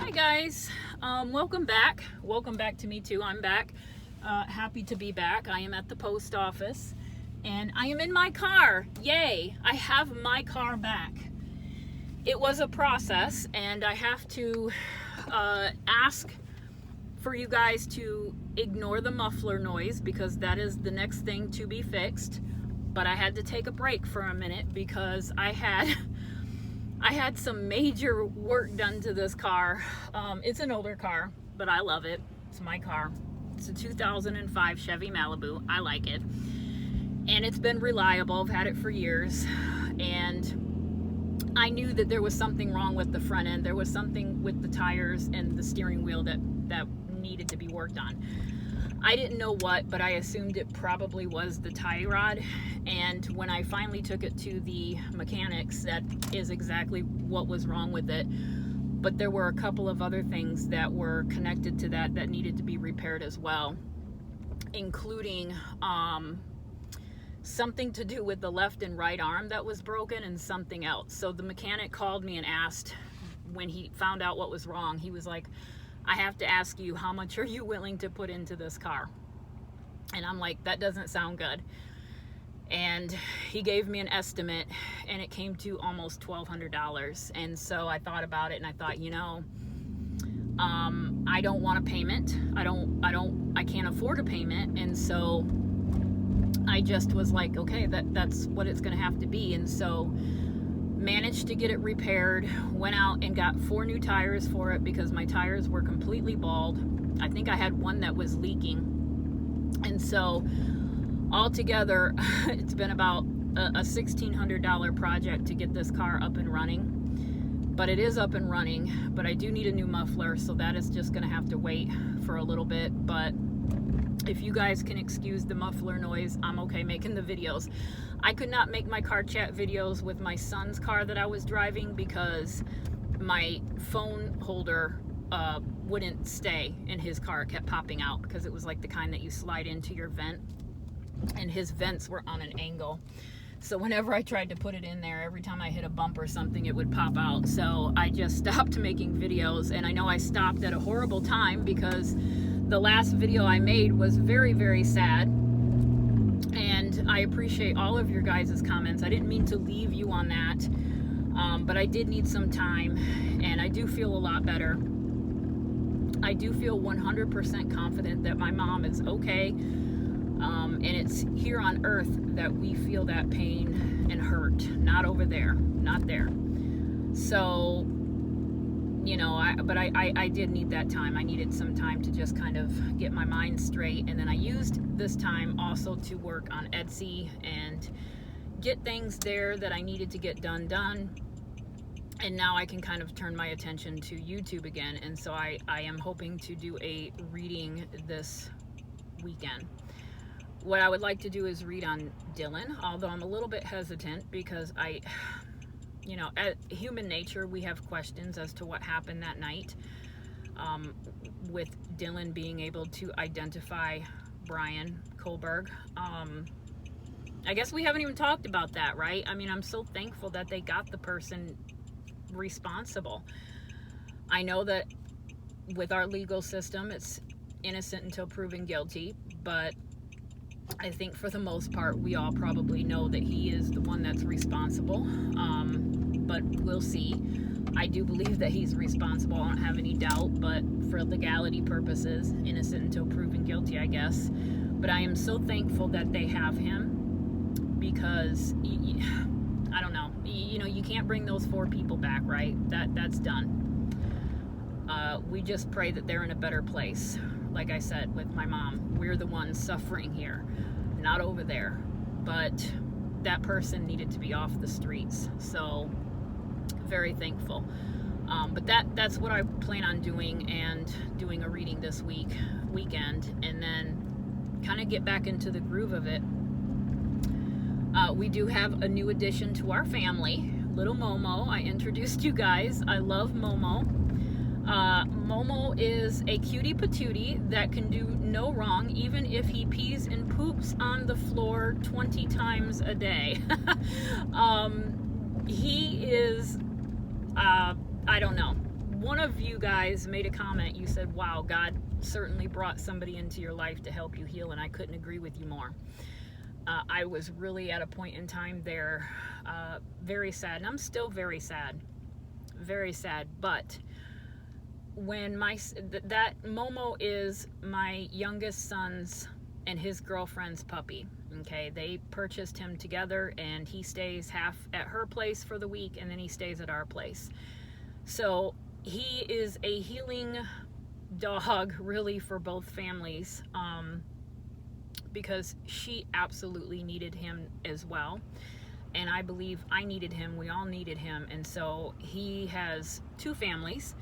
Hi guys, welcome back. Welcome back to me too. I'm back. Happy to be back. I am at the post office and I am in my car. Yay! I have my car back. It was a process and I have to ask for you guys to ignore the muffler noise because that is the next thing to be fixed. But I had to take a break for a minute because I had some major work done to this car. It's an older car, but I love it. It's my car. It's a 2005 Chevy Malibu. I like it. And it's been reliable. I've had it for years. And I knew that there was something wrong with the front end. There was something with the tires and the steering wheel that needed to be worked on. I didn't know what, but I assumed it probably was the tie rod. And when I finally took it to the mechanics, that is exactly what was wrong with it. But there were a couple of other things that were connected to that needed to be repaired as well, including something to do with the left and right arm that was broken and something else. So the mechanic called me and asked, when he found out what was wrong, he was like, I have to ask you, how much are you willing to put into this car? And I'm like, that doesn't sound good. And he gave me an estimate and it came to almost $1,200. And so I thought about it and I thought, I don't want a payment. I can't afford a payment. And so I just was like, okay, that's what it's gonna have to be. And so managed to get it repaired, went out and got 4 new tires for it because my tires were completely bald. I think I had one that was leaking. And so altogether, it's been about a $1,600 project to get this car up and running. But it is up and running, but I do need a new muffler, so that is just gonna have to wait for a little bit. But if you guys can excuse the muffler noise, I'm okay making the videos. I could not make my car chat videos with my son's car that I was driving because my phone holder wouldn't stay in his car. It kept popping out because it was like the kind that you slide into your vent, and his vents were on an angle. So whenever I tried to put it in there, every time I hit a bump or something, it would pop out. So I just stopped making videos, and I know I stopped at a horrible time because the last video I made was very, very sad. And I appreciate all of your guys' comments. I didn't mean to leave you on that, but I did need some time, and I do feel a lot better. I do feel 100% confident that my mom is okay, and it's here on earth that we feel that pain and hurt, not over there, not there. So, I did need that time. I needed some time to just kind of get my mind straight, and then I used this time also to work on Etsy and get things there that I needed to get done. And now I can kind of turn my attention to YouTube again, and so I am hoping to do a reading this weekend. What I would like to do is read on Dylan, although I'm a little bit hesitant because at human nature, we have questions as to what happened that night, with Dylan being able to identify Brian Kohlberg. I guess we haven't even talked about that, right? I mean, I'm so thankful that they got the person responsible. I know that with our legal system, it's innocent until proven guilty, but I think for the most part, we all probably know that he is the one that's responsible. But we'll see. I do believe that he's responsible. I don't have any doubt, but for legality purposes, innocent until proven guilty, I guess. But I am so thankful that they have him because, I don't know, you can't bring those 4 people back, right? That's done. We just pray that they're in a better place. Like I said, with my mom, we're the ones suffering here, not over there. But that person needed to be off the streets. So very thankful. But that's what I plan on doing, and doing a reading this weekend, and then kind of get back into the groove of it. We do have a new addition to our family, little Momo. I introduced you guys. I love Momo. Momo is a cutie patootie that can do no wrong, even if he pees and poops on the floor 20 times a day. He is, I don't know. one of you guys made a comment. You said, wow, God certainly brought somebody into your life to help you heal, and I couldn't agree with you more. I was really at a point in time there, very sad, and I'm still very sad, but when that Momo is my youngest son's and his girlfriend's puppy. Okay, they purchased him together, and he stays half at her place for the week, and then he stays at our place. So he is a healing dog, really, for both families, because she absolutely needed him as well, and I believe I needed him. We all needed him, and so he has two families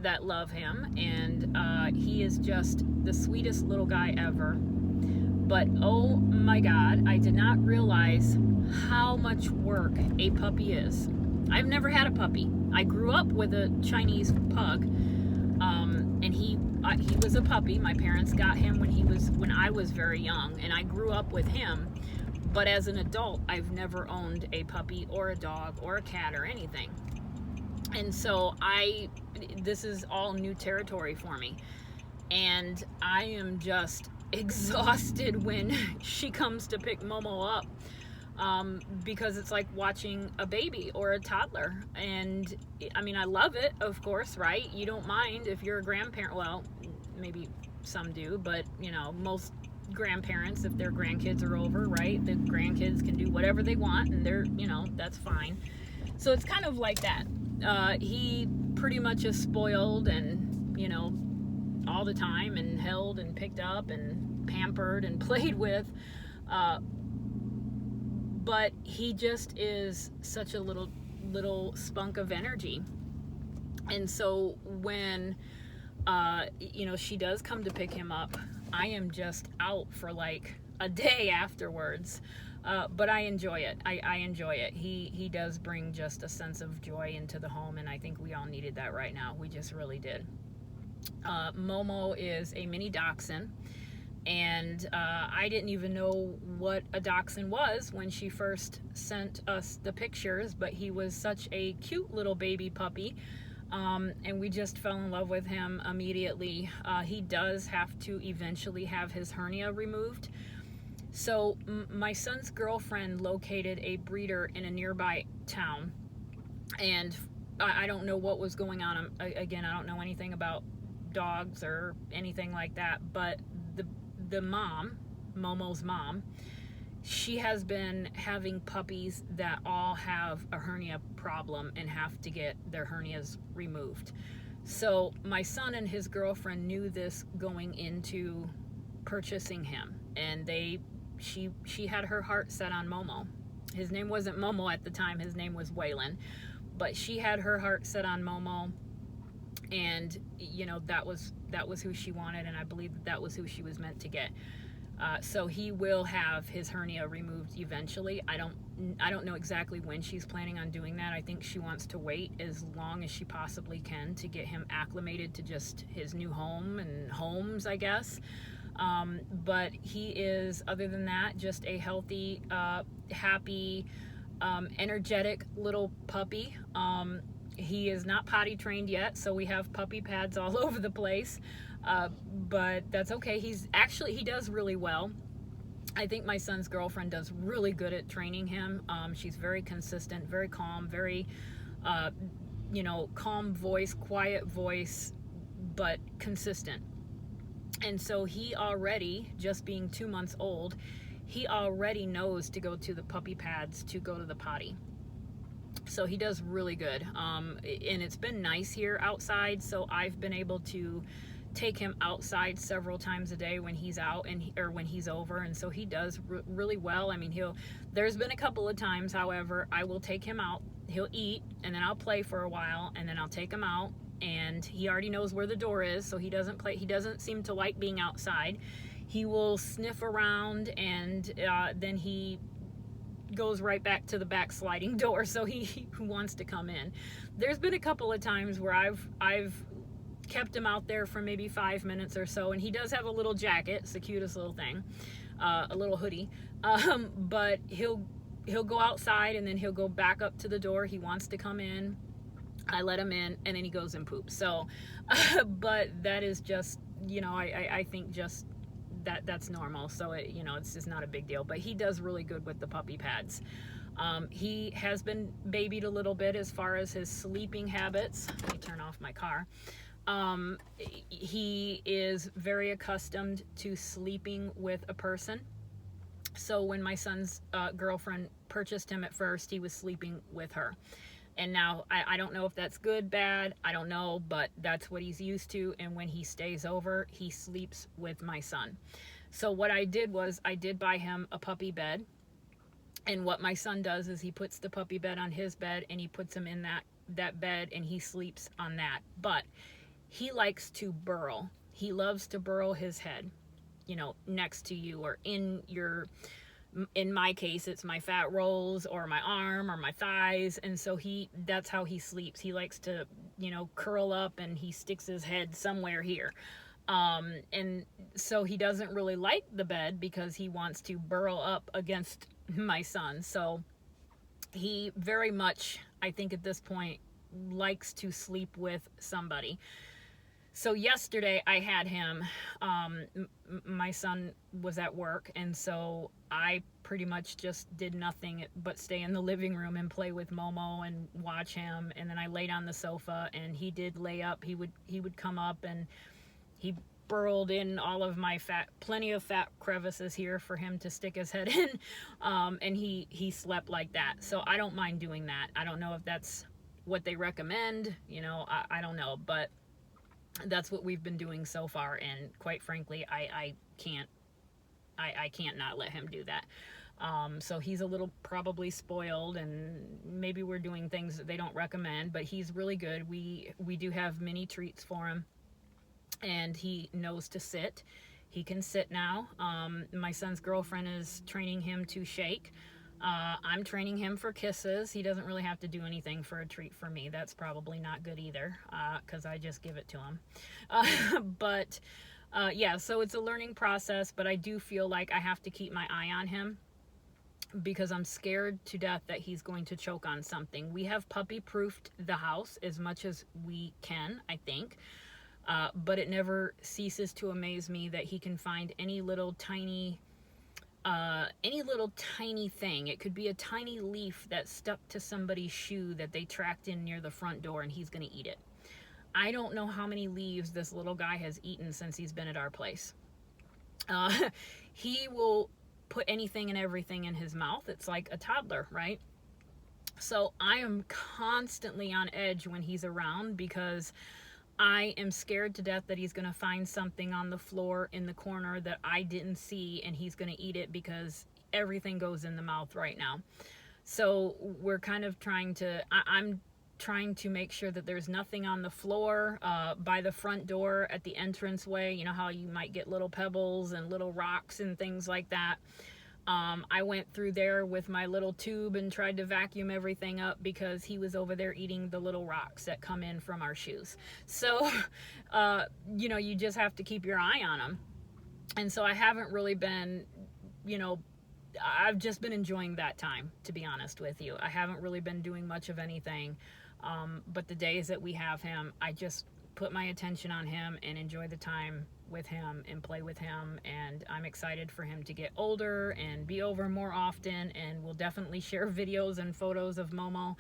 that love him, and he is just the sweetest little guy ever. But oh my God, I did not realize how much work a puppy is. I've never had a puppy. I grew up with a Chinese pug, and he was a puppy. My parents got him when I was very young, and I grew up with him. But as an adult, I've never owned a puppy or a dog or a cat or anything. And so this is all new territory for me. And I am just exhausted when she comes to pick Momo up, because it's like watching a baby or a toddler. And I mean, I love it, of course, right? You don't mind if you're a grandparent. Well, maybe some do, but you know, most grandparents, if their grandkids are over, right, the grandkids can do whatever they want, and they're, you know, that's fine. So it's kind of like that. He pretty much is spoiled, and you know, all the time, and held and picked up and pampered and played with, but he just is such a little spunk of energy. And so when you know, she does come to pick him up, I am just out for like a day afterwards, but I enjoy it. I enjoy it. He does bring just a sense of joy into the home, and I think we all needed that right now. We just really did. Momo is a mini dachshund, and I didn't even know what a dachshund was when she first sent us the pictures, but he was such a cute little baby puppy, and we just fell in love with him immediately. He does have to eventually have his hernia removed. So my son's girlfriend located a breeder in a nearby town, and I don't know what was going on. Again, I don't know anything about dogs or anything like that, but the mom, Momo's mom, she has been having puppies that all have a hernia problem and have to get their hernias removed. So my son and his girlfriend knew this going into purchasing him, and she had her heart set on Momo. His name wasn't Momo at the time, his name was Waylon, but she had her heart set on Momo, and you know, that was who she wanted, and I believe that was who she was meant to get. So he will have his hernia removed eventually. I don't know exactly when she's planning on doing that. I think she wants to wait as long as she possibly can to get him acclimated to just his new home and homes, I guess. But he is, other than that, just a healthy, happy, energetic little puppy. He is not potty trained yet, so we have puppy pads all over the place, but that's okay. He does really well. I think my son's girlfriend does really good at training him. She's very consistent, very calm, very you know, calm voice, quiet voice, but consistent. And so he already, just being 2 months old, he already knows to go to the puppy pads to go to the potty. So he does really good. And it's been nice here outside, so I've been able to take him outside several times a day when he's out or when he's over, and so he does really well. I mean, there's been a couple of times, however, I will take him out, he'll eat, and then I'll play for a while, and then I'll take him out, and he already knows where the door is, so he doesn't seem to like being outside. He will sniff around, and then he goes right back to the back sliding door, so he wants to come in. There's been a couple of times where I've kept him out there for maybe 5 minutes or so, and he does have a little jacket. It's the cutest little thing, a little hoodie, but he'll go outside, and then he'll go back up to the door. He wants to come in. I let him in, and then he goes and poops. So, but that is just, I think just that's normal. So it's just not a big deal. But he does really good with the puppy pads. He has been babied a little bit as far as his sleeping habits. Let me turn off my car. He is very accustomed to sleeping with a person. So when my son's girlfriend purchased him at first, he was sleeping with her. And now I don't know if that's good, bad, I don't know, but that's what he's used to. And when he stays over, he sleeps with my son. So what I did was I did buy him a puppy bed. And what my son does is he puts the puppy bed on his bed, and he puts him in that bed, and he sleeps on that. But he likes to burrow. He loves to burrow his head, next to you, or in my case, it's my fat rolls or my arm or my thighs. And so that's how he sleeps. He likes to, curl up, and he sticks his head somewhere here. And so he doesn't really like the bed because he wants to burrow up against my son. So he very much, I think at this point, likes to sleep with somebody. So yesterday I had him, my son was at work, and so I pretty much just did nothing but stay in the living room and play with Momo and watch him. And then I laid on the sofa, and he did lay up. He would come up, and he burrowed in all of my plenty of fat crevices here for him to stick his head in. And he slept like that. So I don't mind doing that. I don't know if that's what they recommend, I don't know, but that's what we've been doing so far. And quite frankly, I can't not let him do that. So he's a little probably spoiled, and maybe we're doing things that they don't recommend, but he's really good. We do have mini treats for him, and he knows to sit. He can sit now. My son's girlfriend is training him to shake. I'm training him for kisses. He doesn't really have to do anything for a treat for me. That's probably not good either, because I just give it to him. But yeah, so it's a learning process, but I do feel like I have to keep my eye on him because I'm scared to death that he's going to choke on something. We have puppy-proofed the house as much as we can, I think. But it never ceases to amaze me that he can find any little tiny thing. It could be a tiny leaf that stuck to somebody's shoe that they tracked in near the front door, and he's going to eat it. I don't know how many leaves this little guy has eaten since he's been at our place. He will put anything and everything in his mouth. It's like a toddler, right? So I am constantly on edge when he's around because I am scared to death that he's going to find something on the floor in the corner that I didn't see, and he's going to eat it because everything goes in the mouth right now. So we're kind of I'm trying to make sure that there's nothing on the floor by the front door at the entranceway. You know how you might get little pebbles and little rocks and things like that. I went through there with my little tube and tried to vacuum everything up because he was over there eating the little rocks that come in from our shoes. So, you just have to keep your eye on him. And so I haven't really been, I've just been enjoying that time, to be honest with you. I haven't really been doing much of anything. But the days that we have him, I just put my attention on him and enjoy the time with him and play with him. And I'm excited for him to get older and be over more often, and we'll definitely share videos and photos of Momo.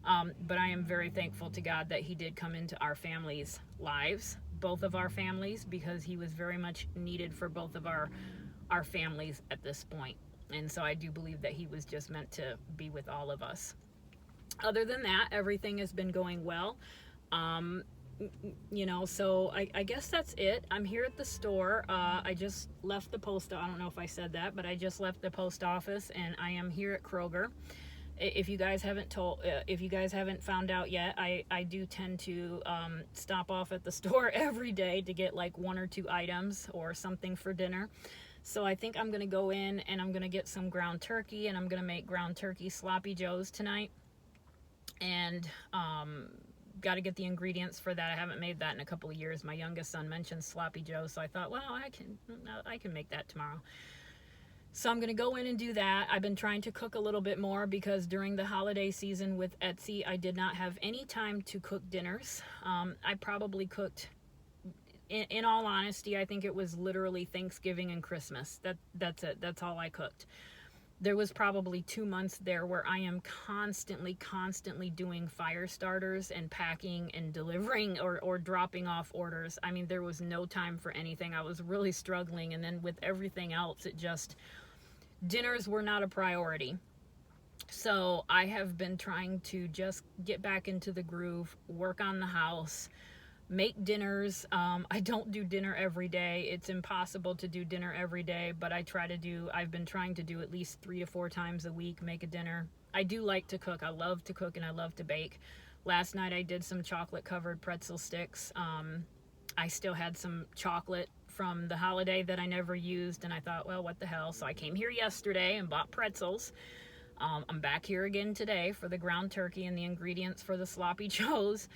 But I am very thankful to God that he did come into our family's lives, both of our families, because he was very much needed for both of our families at this point. And so I do believe that he was just meant to be with all of us. Other than that, everything has been going well. So I guess that's it. I'm here at the store. I just left the I don't know if I said that, but I just left the post office, and I am here at Kroger. If you guys haven't found out yet, I do tend to stop off at the store every day to get like 1 or 2 items or something for dinner. So I think I'm gonna go in and I'm gonna get some ground turkey, and I'm gonna make ground turkey sloppy joes tonight. And got to get the ingredients for that. I haven't made that in a couple of years. My youngest son mentioned sloppy joe, so I thought, well, I can make that tomorrow. So I'm going to go in and do that. I've been trying to cook a little bit more because during the holiday season with Etsy, I did not have any time to cook dinners. I probably cooked, in all honesty, I think it was literally Thanksgiving and Christmas. That's it. That's all I cooked. There was probably 2 months there where I am constantly doing fire starters and packing and delivering or dropping off orders. I mean, there was no time for anything. I was really struggling. And then with everything else, dinners were not a priority. So I have been trying to just get back into the groove, work on the house, make dinners. I don't do dinner every day. It's impossible to do dinner every day, but I've been trying to do at least 3 to 4 times a week, make a dinner. I do like to cook. I love to cook and I love to bake. Last night I did some chocolate covered pretzel sticks. I still had some chocolate from the holiday that I never used, and I thought, well, what the hell? So I came here yesterday and bought pretzels. I'm back here again today for the ground turkey and the ingredients for the sloppy joes.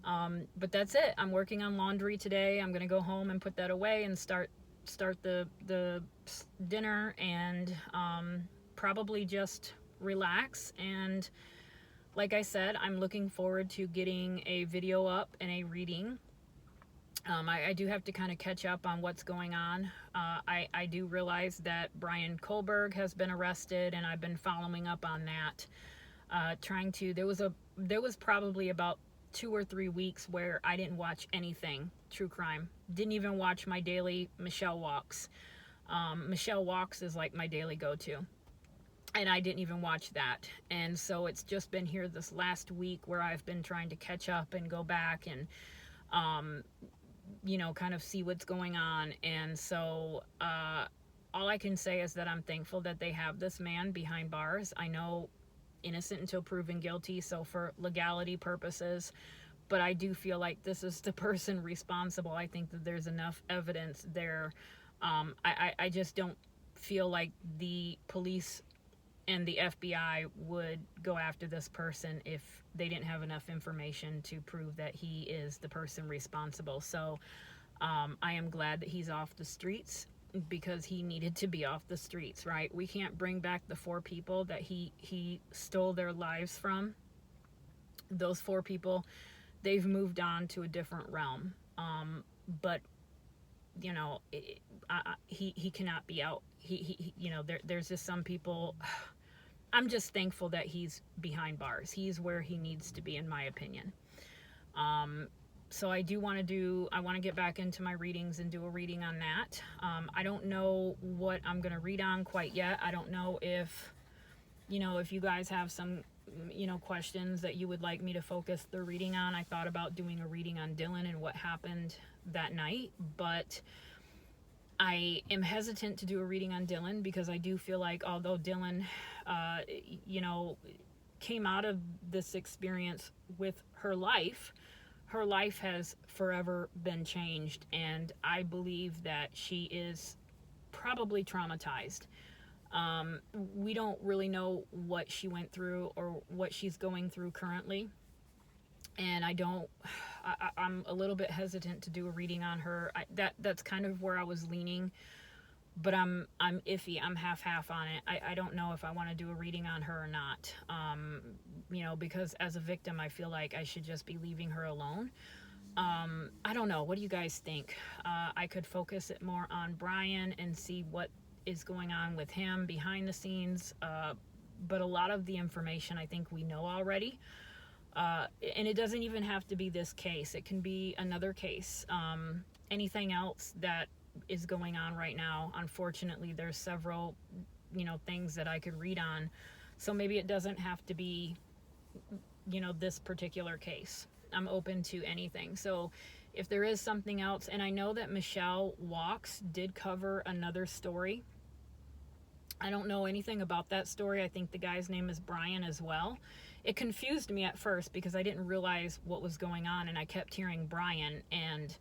But that's it. I'm working on laundry today. I'm gonna go home and put that away and start the dinner, and probably just relax. And like I said, I'm looking forward to getting a video up and a reading. I do have to kind of catch up on what's going on. I do realize that Brian Kohlberg has been arrested, and I've been following up on that. There was probably about 2 or 3 weeks where I didn't watch anything true crime. Didn't even watch my daily Michelle Walks. Michelle Walks is like my daily go-to. And I didn't even watch that. And so it's just been here this last week where I've been trying to catch up and go back and kind of see what's going on. And so all I can say is that I'm thankful that they have this man behind bars. I know innocent until proven guilty, so for legality purposes, but I do feel like this is the person responsible. I think that there's enough evidence there. I just don't feel like the police and the FBI would go after this person if they didn't have enough information to prove that he is the person responsible. So I am glad that he's off the streets, because he needed to be off the streets, right? We can't bring back the 4 people that he stole their lives from. Those 4 people, they've moved on to a different realm. But he cannot be out. There's just some people. I'm just thankful that he's behind bars. He's where he needs to be, in my opinion. So I want to get back into my readings and do a reading on that. I don't know what I'm going to read on quite yet. I don't know if you guys have some, questions that you would like me to focus the reading on. I thought about doing a reading on Dylan and what happened that night, but I am hesitant to do a reading on Dylan because I do feel like although Dylan, came out of this experience with her life has forever been changed, and I believe that she is probably traumatized. We don't really know what she went through or what she's going through currently, and I'm a little bit hesitant to do a reading on her. That's kind of where I was leaning, but I'm iffy. I'm half on it. I don't know if I want to do a reading on her or not. Because as a victim, I feel like I should just be leaving her alone. I don't know. What do you guys think? I could focus it more on Brian and see what is going on with him behind the scenes. But a lot of the information I think we know already. And it doesn't even have to be this case. It can be another case. Anything else that is going on right now. Unfortunately, there's several, things that I could read on. So maybe it doesn't have to be, this particular case. I'm open to anything. So if there is something else, and I know that Michelle Walks did cover another story. I don't know anything about that story. I think the guy's name is Brian as well. It confused me at first because I didn't realize what was going on, and I kept hearing Brian, and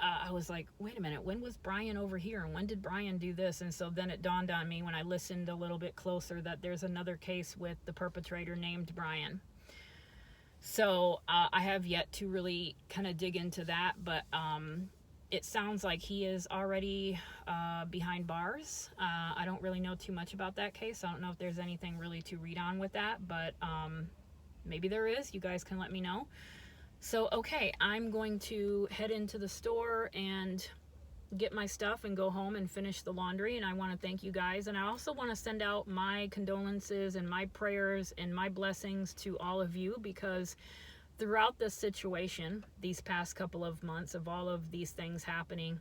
I was like, wait a minute, when was Brian over here, and when did Brian do this? And so then it dawned on me when I listened a little bit closer that there's another case with the perpetrator named Brian. So I have yet to really kind of dig into that, but It sounds like he is already behind bars. I don't really know too much about that case. I don't know if there's anything really to read on with that, but maybe there is. You guys can let me know. So, okay, I'm going to head into the store and get my stuff and go home and finish the laundry. And I want to thank you guys. And I also want to send out my condolences and my prayers and my blessings to all of you, because throughout this situation, these past couple of months of all of these things happening,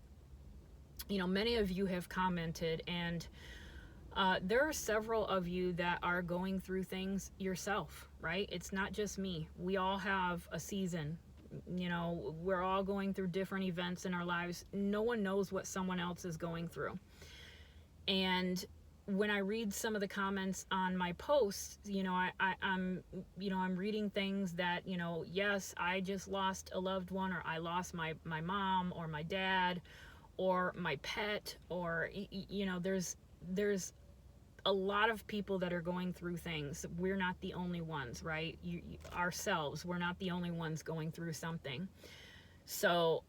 you know, many of you have commented, and there are several of you that are going through things yourself, right? It's not just me. We all have a season. You know, we're all going through different events in our lives. No one knows what someone else is going through. And when I read some of the comments on my posts, you know, I'm reading things that, you know, yes, I just lost a loved one, or I lost my mom or my dad or my pet, or, you know, there's a lot of people that are going through things. We're not the only ones, right? Ourselves, we're not the only ones going through something. So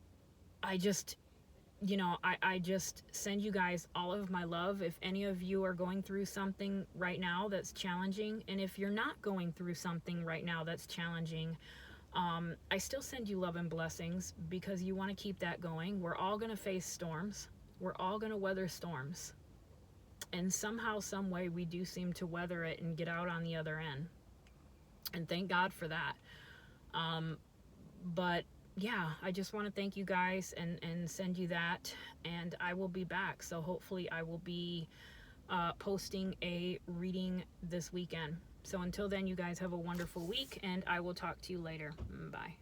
I just, you know, I just send you guys all of my love. If any of you are going through something right now that's challenging, and if you're not going through something right now that's challenging, I still send you love and blessings, because you want to keep that going. We're all going to face storms. We're all going to weather storms. And somehow, some way, we do seem to weather it and get out on the other end. And thank God for that. But yeah, I just want to thank you guys and send you that. And I will be back. So hopefully I will be posting a reading this weekend. So until then, you guys have a wonderful week, and I will talk to you later. Bye.